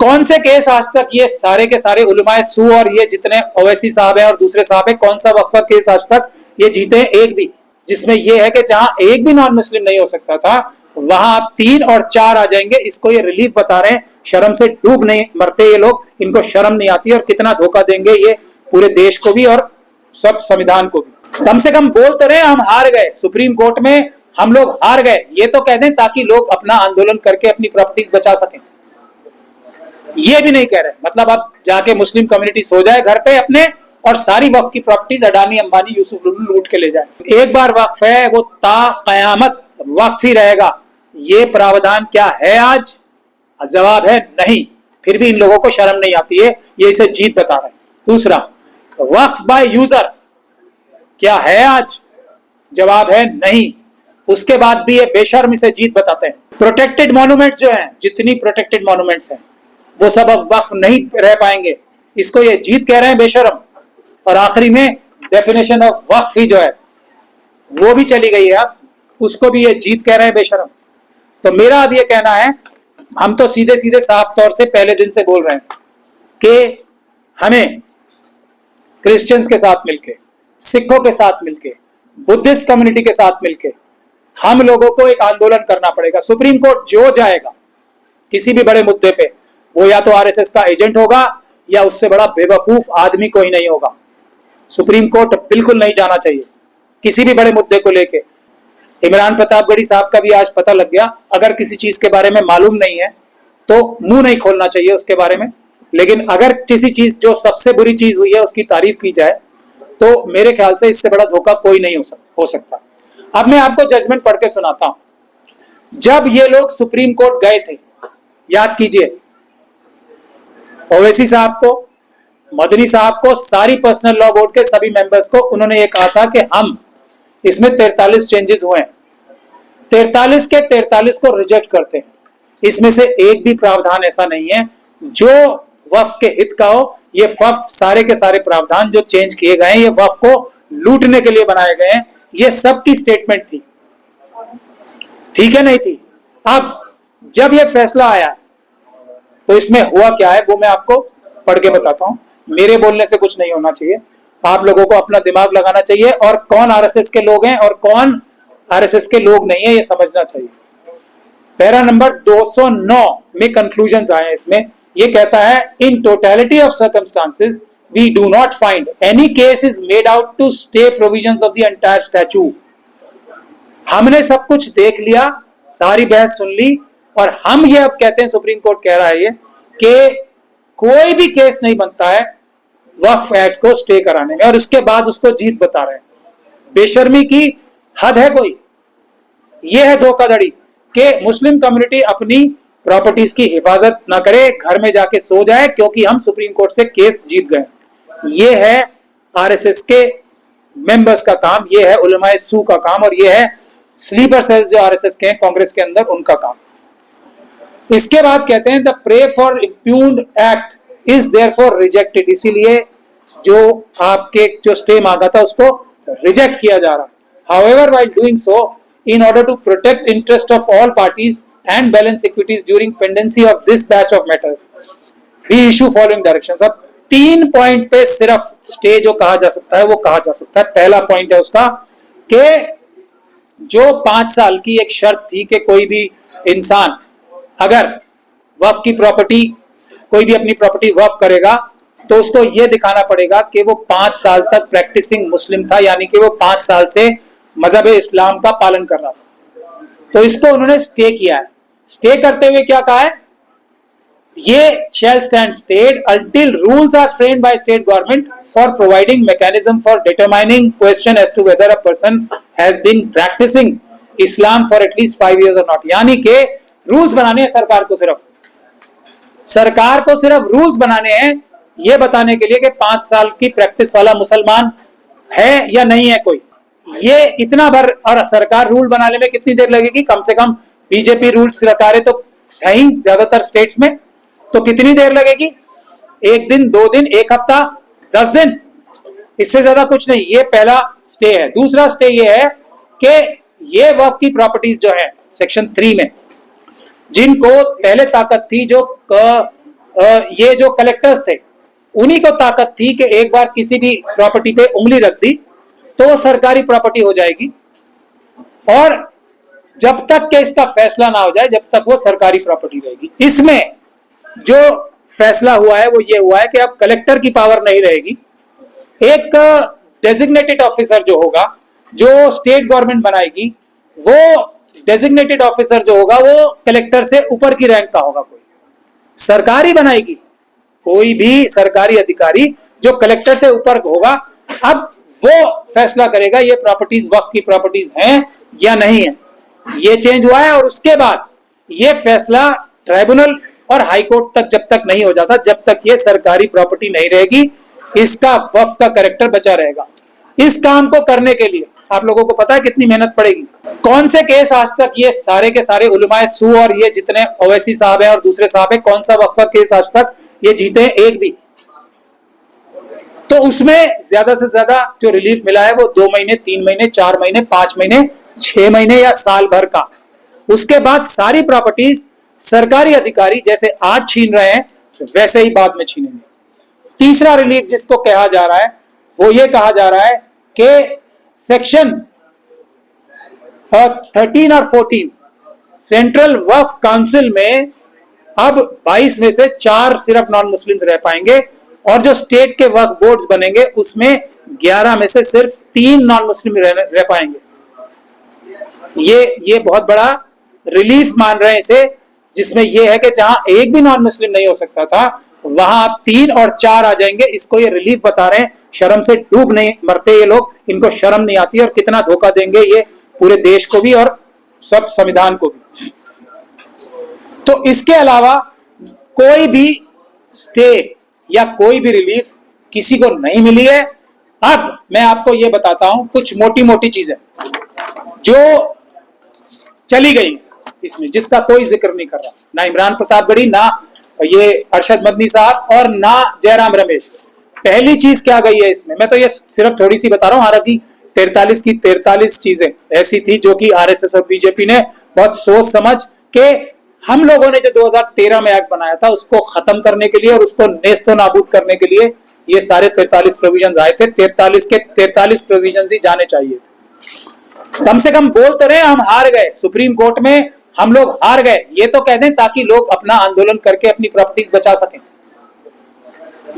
कौन से केस आज तक ये सारे के सारे उलमाए सू और ये जितने ओवैसी साहब हैं और दूसरे साहब हैं, कौन सा वक्फ का केस आज तक ये जीते हैं? एक भी, जिसमें ये है कि जहां एक भी नॉन मुस्लिम नहीं हो सकता था वहां आप 3 और 4 आ जाएंगे। इसको ये रिलीफ बता रहे हैं, शर्म से डूब नहीं मरते ये लोग, इनको शर्म नहीं आती और कितना धोखा देंगे ये पूरे देश को भी और सब संविधान को भी। कम से कम बोलते रहे हम हार गए, सुप्रीम कोर्ट में हम लोग हार गए, ये तो कह दें ताकि लोग अपना आंदोलन करके अपनी प्रॉपर्टीज बचा सकें। ये भी नहीं कह रहे, मतलब अब जाके मुस्लिम कम्युनिटी सो जाए घर पे अपने और सारी वक्फ की प्रॉपर्टीज अडानी अंबानी यूसुफ लुल्लू लूट के ले जाए। एक बार वक्फ है वो ता कयामत वक्फ ही रहेगा। ये प्रावधान क्या है आज? जवाब है नहीं। फिर भी इन लोगों को शर्म नहीं आती है, ये इसे जीत बता रहे हैं। दूसरा, वक्फ बाय यूजर क्या है आज? जवाब है नहीं। उसके बाद भी ये बेशर्म इसे जीत बताते हैं। प्रोटेक्टेड मॉन्यूमेंट्स जो हैं, जितनी प्रोटेक्टेड मॉन्यूमेंट्स हैं वो सब अब वक्फ नहीं रह पाएंगे, इसको ये जीत कह रहे हैं बेशर्म। और आखिरी में डेफिनेशन ऑफ वक्फ ही जो है वो भी चली गई है, अब उसको भी ये जीत कह रहे हैं बेशर्म। तो मेरा अब ये कहना है, हम तो सीधे सीधे साफ तौर से पहले दिन से बोल रहे हैं कि हमें क्रिश्चियंस के साथ मिलके, सिखों के साथ मिलके, बुद्धिस्ट कम्युनिटी के साथ मिलके हम लोगों को एक आंदोलन करना पड़ेगा। सुप्रीम कोर्ट जो जाएगा किसी भी बड़े मुद्दे पे, वो या तो आरएसएस का एजेंट होगा या उससे बड़ा बेवकूफ आदमी कोई नहीं होगा। सुप्रीम कोर्ट बिल्कुल नहीं जाना चाहिए किसी भी बड़े मुद्दे को लेके। इमरान प्रतापगढ़ी साहब का भी आज पता लग गया, अगर किसी चीज के बारे में मालूम नहीं है तो मुंह नहीं खोलना चाहिए उसके बारे में, लेकिन अगर किसी चीज जो सबसे बुरी चीज हुई है उसकी तारीफ की जाए तो मेरे ख्याल से इससे बड़ा धोखा कोई नहीं हो सकता। अब मैं आपको जजमेंट पढ़ के सुनाता हूं। जब ये लोग सुप्रीम कोर्ट गए थे, याद कीजिए, ओवैसी साहब को, मदनी साहब को, सारी पर्सनल लॉ बोर्ड के सभी मेंबर्स को उन्होंने ये कहा था कि हम इसमें 43 चेंजेस हुए हैं, 43 के 43 को रिजेक्ट करते हैं। इसमें से एक भी प्रावधान ऐसा नहीं है जो वक्फ के हित का हो। ये वक्फ सारे के सारे प्रावधान जो चेंज किए गए हैं ये वक्फ को लूटने के लिए बनाए गए हैं। ये सबकी स्टेटमेंट थी, ठीक है, नहीं थी। अब जब ये फैसला आया तो इसमें हुआ क्या है वो मैं आपको पढ़ के बताता हूं। मेरे बोलने से कुछ नहीं होना चाहिए, आप लोगों को अपना दिमाग लगाना चाहिए और कौन आरएसएस के लोग हैं और कौन आरएसएस के लोग नहीं है ये समझना चाहिए। पैरा नंबर 209 में कंक्लूजन्स आए हैं। इसमें ये कहता है, in totality of circumstances we do not find any case is made out to stay provisions of the entire statue. हमने सब कुछ देख लिया, सारी बहस सुन ली और हम ये अब कहते हैं, सुप्रीम कोर्ट कह रहा है ये कि कोई भी केस नहीं बनता है वक्फ एक्ट को स्टे कराने में, और उसके बाद उसको जीत बता रहे हैं। बेशर्मी की हद है कोई। ये है धोखाधड़ी कि मुस्लिम कम्युनिटी अपनी प्रॉपर्टीज की हिफाजत ना करे, घर में जाके सो जाए क्योंकि हम सुप्रीम कोर्ट से केस जीत गए। ये है आरएसएस के मेंबर्स का काम, ये है उलमाए सू का काम, और ये है स्लीपर सेल्स जो आरएसएस के हैं कांग्रेस के अंदर, उनका काम। इसके बाद कहते हैं, the prey for इम्प्यून्ड act is therefore rejected. इसीलिए जो आपके जो स्टे मांगा था उसको रिजेक्ट किया जा रहा है। However while doing so, in order to protect interest of all parties and balance equities during pendency of this batch of matters, we issue following directions। अब 3 पॉइंट पे सिर्फ स्टे जो कहा जा सकता है वो कहा जा सकता है। पहला पॉइंट है उसका कि जो 5 साल की एक शर्त थी कि कोई भी इंसान अगर वक्फ की प्रॉपर्टी, कोई भी अपनी प्रॉपर्टी वक्फ करेगा तो उसको ये दिखाना पड़ेगा कि वो 5 साल तक प्रैक्टिसिंग मुस्लिम था, यानी कि वो 5 साल से मजहब इस्लाम का पालन कर रहा था। तो इसको उन्होंने स्टे किया है। स्टे करते हुए क्या कहा है, ये shall stand stayed until rules are framed by state government for providing mechanism for determining question as to whether a person has been practicing Islam for at least 5 years or not। यानी कि rules बनाने हैं सरकार को, सिर्फ rules बनाने हैं ये बताने के लिए कि 5 साल की प्रैक्टिस वाला मुसलमान है या नहीं है कोई। ये इतना भर, और सरकार रूल बनाने में कितनी देर लगेगी? कम से कम बीजेपी रूल्स रखा रहे तो सही ज्यादातर स्टेट्स में, तो कितनी देर लगेगी? 1 दिन, 2 दिन, 1 हफ्ता, 10 दिन, इससे ज्यादा कुछ नहीं। ये पहला स्टे है। दूसरा स्टे ये है कि ये वक्फ की प्रॉपर्टीज जो है सेक्शन 3 में, जिनको पहले ताकत थी जो ये जो कलेक्टर्स थे उन्हीं को ताकत थी कि एक बार किसी भी प्रॉपर्टी पे उंगली रख दी तो वो सरकारी प्रॉपर्टी हो जाएगी, और जब तक के इसका फैसला ना हो जाए जब तक वो सरकारी प्रॉपर्टी रहेगी। इसमें जो फैसला हुआ है वो ये हुआ है कि अब कलेक्टर की पावर नहीं रहेगी, एक डेजिग्नेटेड ऑफिसर जो होगा, जो स्टेट गवर्नमेंट बनाएगी, वो डेजिग्नेटेड ऑफिसर जो होगा वो कलेक्टर से ऊपर की रैंक का होगा। कोई सरकारी बनाएगी, कोई भी सरकारी अधिकारी जो कलेक्टर से ऊपर होगा, अब वो फैसला करेगा ये प्रॉपर्टीज वक्त की प्रॉपर्टीज हैं या नहीं है। ये चेंज हुआ है, और उसके बाद ये फैसला ट्राइब्यूनल और हाई कोर्ट तक जब तक नहीं हो जाता, जब तक ये सरकारी प्रॉपर्टी नहीं रहेगी, इसका वक्फ का कैरेक्टर बचा रहेगा। इस काम को करने के लिए आप लोगों को पता है कितनी मेहनत पड़ेगी। कौन से केस आज तक ये सारे के सारे उलमाए सू और ये जितने ओवैसी साहब है और दूसरे साहब है, कौन सा वक्फ का केस आज तक ये जीते हैं? एक भी। तो उसमें ज्यादा से ज्यादा जो रिलीफ मिला है वो 2 महीने, 3 महीने, 4 महीने, 5 महीने, 6 महीने या साल भर का। उसके बाद सारी प्रॉपर्टीज सरकारी अधिकारी जैसे आज छीन रहे हैं वैसे ही बाद में छीनेंगे। तीसरा रिलीफ जिसको कहा जा रहा है वो ये कहा जा रहा है कि सेक्शन 13 और 14 सेंट्रल वक्फ काउंसिल में अब 22 में से 4 सिर्फ नॉन मुस्लिम रह पाएंगे, और जो स्टेट के वक्फ बोर्ड्स बनेंगे उसमें 11 में से सिर्फ 3 नॉन मुस्लिम रह पाएंगे। ये बहुत बड़ा रिलीफ मान रहे हैं इसे, जिसमें यह है कि जहां एक भी नॉन मुस्लिम नहीं हो सकता था वहां अब 3 और 4 आ जाएंगे। इसको ये रिलीफ बता रहे हैं। शर्म से डूब नहीं मरते ये लोग, इनको शर्म नहीं आती, और कितना धोखा देंगे ये पूरे देश को भी और सब संविधान को भी। तो इसके अलावा कोई भी स्टे या कोई भी रिलीफ किसी को नहीं मिली है। अब मैं आपको यह बताता हूं कुछ मोटी मोटी चीजें जो चली गई इसमें, जिसका कोई जिक्र नहीं कर रहा, ना इमरान प्रतापगढ़ी, ना ये अरशद मदनी साहब और ना जयराम रमेश। पहली चीज क्या गई है इसमें, मैं तो ये सिर्फ थोड़ी सी बता रहा हूं, हालांकि 43 की 43 चीजें ऐसी थी जो कि आरएसएस और बीजेपी ने बहुत सोच समझ के, हम लोगों ने जो 2013 में एक्ट बनाया था उसको खत्म करने के लिए और उसको नेस्तो नाबूद करने के लिए ये सारे 43 प्रोविजन आए थे। 43 के 43 प्रोविजन ही जाने चाहिए थे। कम से कम बोल तो रहे हम हार गए, सुप्रीम कोर्ट में हम लोग हार गए, ये तो कह दें ताकि लोग अपना आंदोलन करके अपनी प्रॉपर्टीज बचा सकें।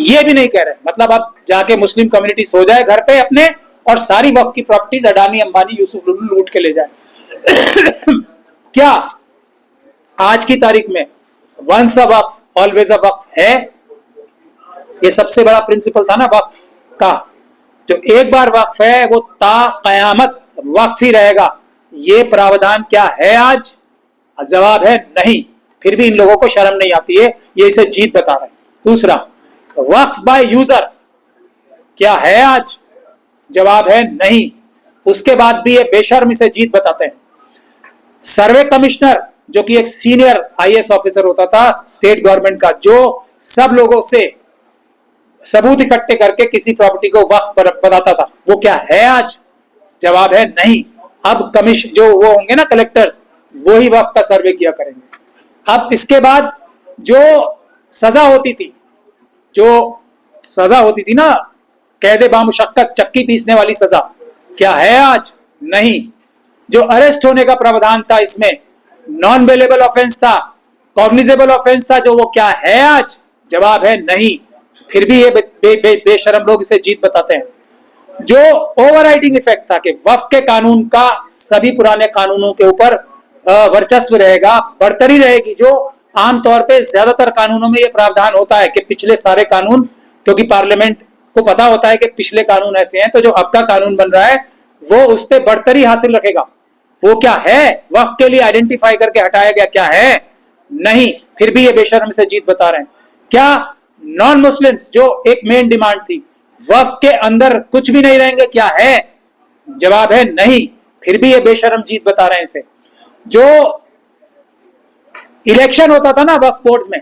ये भी नहीं कह रहे, मतलब अब जाके मुस्लिम कम्युनिटी सो जाए घर पे अपने और सारी वक्फ की प्रॉपर्टीज अडानी अंबानी यूसुफ लुल्लू लूट के ले जाए। क्या आज की तारीख में once a Waqf always a वक्फ है? ये सबसे बड़ा प्रिंसिपल था ना वक्फ का, जो एक बार वक्फ है वो ता कयामत वक्फ ही रहेगा। ये प्रावधान क्या है आज? जवाब है नहीं। फिर भी इन लोगों को शर्म नहीं आती है, ये इसे जीत बता रहे हैं। दूसरा, वक्फ बाय यूजर क्या है आज? जवाब है नहीं। उसके बाद भी ये बेशर्म इसे जीत बताते हैं। सर्वे कमिश्नर जो कि एक सीनियर आईएएस ऑफिसर होता था स्टेट गवर्नमेंट का, जो सब लोगों से सबूत इकट्ठे करके किसी प्रॉपर्टी को वक्फ बताता था, वो क्या है आज? जवाब है नहीं। अब कमिश्नर जो वो होंगे ना कलेक्टर्स, वो ही वक्फ का सर्वे किया करेंगे। अब इसके बाद जो सजा होती थी ना, कैदे बामुशक्कत चक्की पीसने वाली सजा, क्या है आज? नहीं। जो अरेस्ट होने का प्रावधान था इसमें, नॉन बेलेबल ऑफेंस था, कॉग्निजेबल ऑफेंस था, जो वो क्या है आज? जवाब है नहीं। फिर भी ये बेशरम लोग इसे जीत बताते हैं। जो ओवरराइडिंग इफेक्ट था कि वक्फ के कानून का सभी पुराने कानूनों के ऊपर वर्चस्व रहेगा, बढ़तरी रहेगी, जो आमतौर पे ज्यादातर कानूनों में ये प्रावधान होता है कि पिछले सारे कानून, क्योंकि पार्लियामेंट को पता होता है कि पिछले कानून ऐसे हैं, तो जो अब का कानून बन रहा है वो उस पर बढ़तरी हासिल रखेगा। वो क्या है? वक्फ के लिए आइडेंटिफाई करके हटाया गया, क्या है? नहीं। फिर भी ये बेशर्म से जीत बता रहे हैं। क्या नॉन मुस्लिम्स जो एक मेन डिमांड थी, वक्फ के अंदर कुछ भी नहीं रहेंगे, क्या है? जवाब है नहीं। फिर भी ये बेशर्म जीत बता रहे हैं इसे। जो इलेक्शन होता था ना वक्फ बोर्ड्स में,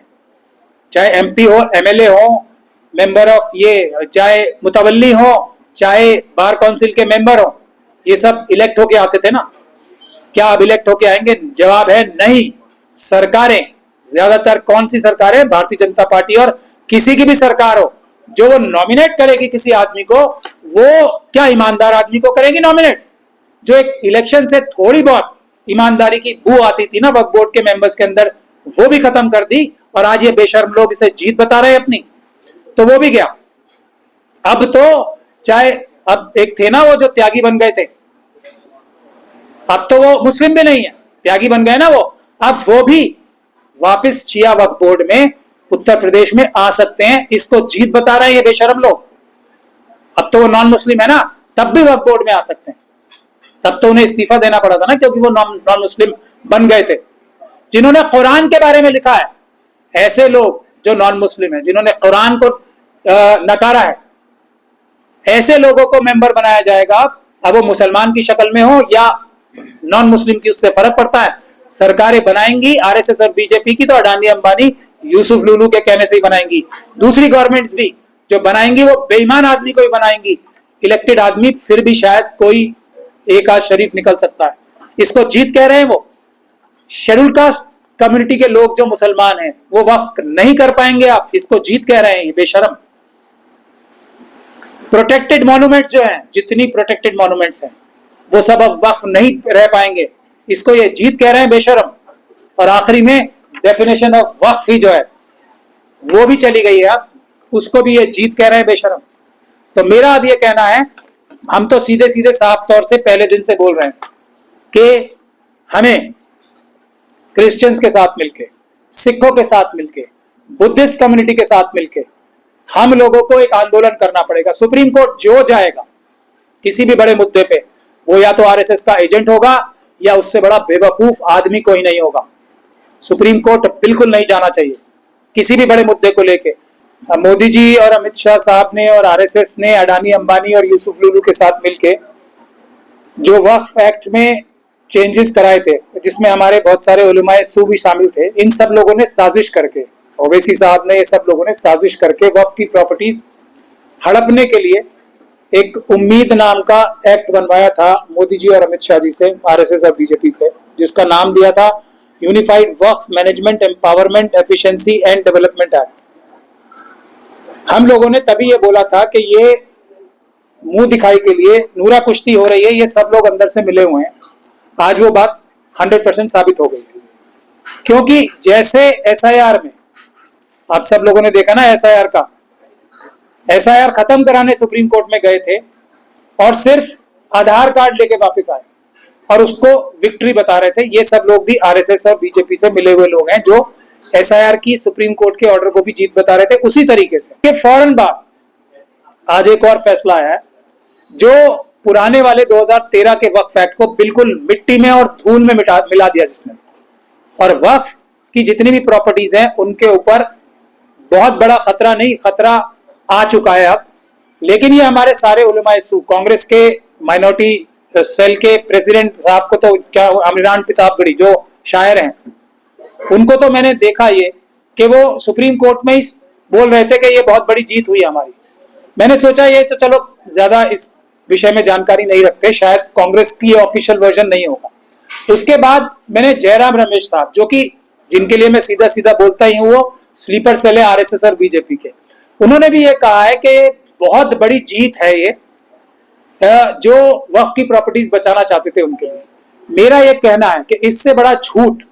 चाहे एमपी हो, एमएलए हो, मेंबर ऑफ ये, चाहे मुतवल्ली हो, चाहे बार काउंसिल के मेंबर हो, ये सब इलेक्ट होके आते थे ना। क्या अब इलेक्ट होके आएंगे? जवाब है नहीं। सरकारें ज्यादातर कौन सी सरकार है? भारतीय जनता पार्टी। और किसी की भी सरकार हो, जो वो नॉमिनेट करेगी किसी आदमी को, वो क्या ईमानदार आदमी को करेगी नॉमिनेट? जो एक इलेक्शन से थोड़ी बहुत ईमानदारी की बू आती थी ना वक्फ बोर्ड के मेंबर्स के अंदर, वो भी खत्म कर दी। और आज ये बेशर्म लोग इसे जीत बता रहे हैं अपनी, तो वो भी गया। अब तो चाहे, अब एक थे ना वो जो त्यागी बन गए थे, अब तो वो मुस्लिम भी नहीं है, त्यागी बन गए ना वो, अब वो भी वापस शिया वक्फ बोर्ड में उत्तर प्रदेश में आ सकते हैं। इसको जीत बता रहे हैं ये बेशरम लोग। अब तो वो नॉन मुस्लिम है ना, तब भी वक्फ बोर्ड में आ सकते हैं। तब तो उन्हें इस्तीफा देना पड़ा था ना, क्योंकि वो नॉन मुस्लिम बन गए थे। जिन्होंने कुरान के बारे में लिखा है, ऐसे लोग जो नॉन मुस्लिम है, जिन्होंने कुरान को नकारा है, ऐसे लोगों को मेंबर बनाया जाएगा। अब वो मुसलमान की शक्ल में हो या नॉन मुस्लिम की, उससे फर्क पड़ता है। सरकारें बनाएंगी आरएसएस और बीजेपी की, तो अडानी अंबानी यूसुफ लुलू के कहने से ही बनाएंगी। दूसरी गवर्नमेंट्स भी जो बनाएंगी वो बेईमान आदमी को ही बनाएंगी। इलेक्टेड आदमी फिर भी शायद कोई एक आध शरीफ निकल सकता है। इसको जीत कह रहे हैं वो। शेड्यूल कास्ट कम्युनिटी के लोग जो मुसलमान हैं, वो वक्फ नहीं कर पाएंगे, आप इसको जीत कह रहे हैं बेशरम। प्रोटेक्टेड मॉन्यूमेंट्स जो हैं, जितनी प्रोटेक्टेड मॉन्यूमेंट्स हैं, वो सब अब वक्फ नहीं रह पाएंगे, इसको ये जीत कह रहे हैं बेशरम। और आखिरी में डेफिनेशन ऑफ वक्फ ही जो है वो भी चली गई है, अब उसको भी ये जीत कह रहे हैं बेशरम। तो मेरा अब ये कहना है, हम तो सीधे सीधे साफ तौर से पहले दिन से बोल रहे हैं कि हमें क्रिश्चियंस के साथ मिलके, सिखों के साथ मिलके, बुद्धिस्ट कम्युनिटी के साथ मिलके हम लोगों को एक आंदोलन करना पड़ेगा। सुप्रीम कोर्ट जो जाएगा किसी भी बड़े मुद्दे पे, वो या तो आरएसएस का एजेंट होगा या उससे बड़ा बेवकूफ आदमी कोई नहीं होगा। सुप्रीम कोर्ट बिल्कुल नहीं जाना चाहिए किसी भी बड़े मुद्दे को लेके। मोदी जी और अमित शाह साहब ने और आरएसएस ने अडानी अंबानी और यूसुफ लुलू के साथ मिलके जो वक्फ एक्ट में चेंजेस कराए थे, जिसमें हमारे बहुत सारे उलमाए सू भी शामिल थे, इन सब लोगों ने साजिश करके, ओवैसी साहब ने, ये सब लोगों ने साजिश करके वक्फ की प्रॉपर्टीज हड़पने के लिए एक उम्मीद नाम का एक्ट बनवाया था मोदी जी और अमित शाह जी से, आरएसएस और बीजेपी से, जिसका नाम दिया था unified Waqf management empowerment efficiency and development act. हम लोगों ने तभी ये बोला था कि ये मुंह दिखाई के लिए नूरा कुश्ती हो रही है, ये सब लोग अंदर से मिले हुए हैं। आज वो बात 100% साबित हो गई, क्योंकि जैसे एसआईआर में आप सब लोगों ने देखा ना, एसआईआर खत्म कराने सुप्रीम कोर्ट में गए थे और सिर्फ आधार कार्ड लेके वापस आए और उसको विक्ट्री बता रहे थे। ये सब लोग भी आरएसएस और बीजेपी से मिले हुए लोग हैं, जो एसआईआर की सुप्रीम कोर्ट के ऑर्डर को भी जीत बता रहे थे उसी तरीके से। कि फौरन बाद आज एक और फैसला आया है, जो पुराने वाले 2013 के वक्फ एक्ट को बिल्कुल मिट्टी में और धूल में मिला दिया जिसने, और वक्फ की जितनी भी प्रॉपर्टीज हैं उनके ऊपर बहुत बड़ा खतरा नहीं, खतरा आ चुका है अब। लेकिन ये हमारे सारे उलमाए सू, कांग्रेस के माइनॉरिटी सेल के प्रेसिडेंट साहब को तो क्या, अमीरान प्रतापगढ़ी जो शायर हैं, उनको तो मैंने देखा ये कि वो सुप्रीम कोर्ट में ही बोल रहे थे कि ये बहुत बड़ी जीत हुई हमारी। मैंने सोचा ये तो चलो ज्यादा इस विषय में जानकारी नहीं रखते, शायद कांग्रेस की ऑफिशियल वर्जन नहीं होगा। उसके बाद मैंने जयराम रमेश साहब, जो कि जिनके लिए मैं सीधा सीधा बोलता ही हूँ, वो स्लीपर सेल है आरएसएस और बीजेपी के, उन्होंने भी ये कहा है कि बहुत बड़ी जीत है ये, जो वक्फ की प्रॉपर्टीज बचाना चाहते थे उनके लिए। मेरा ये कहना है कि इससे बड़ा झूठ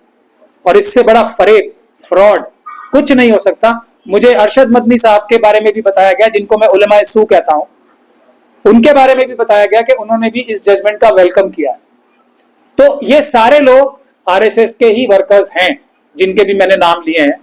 और इससे बड़ा फरेब, फ्रॉड कुछ नहीं हो सकता। मुझे अरशद मदनी साहब के बारे में भी बताया गया, जिनको मैं उलमाए सू कहता हूं, उनके बारे में भी बताया गया कि उन्होंने भी इस जजमेंट का वेलकम किया। तो ये सारे लोग आरएसएस के ही वर्कर्स हैं, जिनके भी मैंने नाम लिए हैं।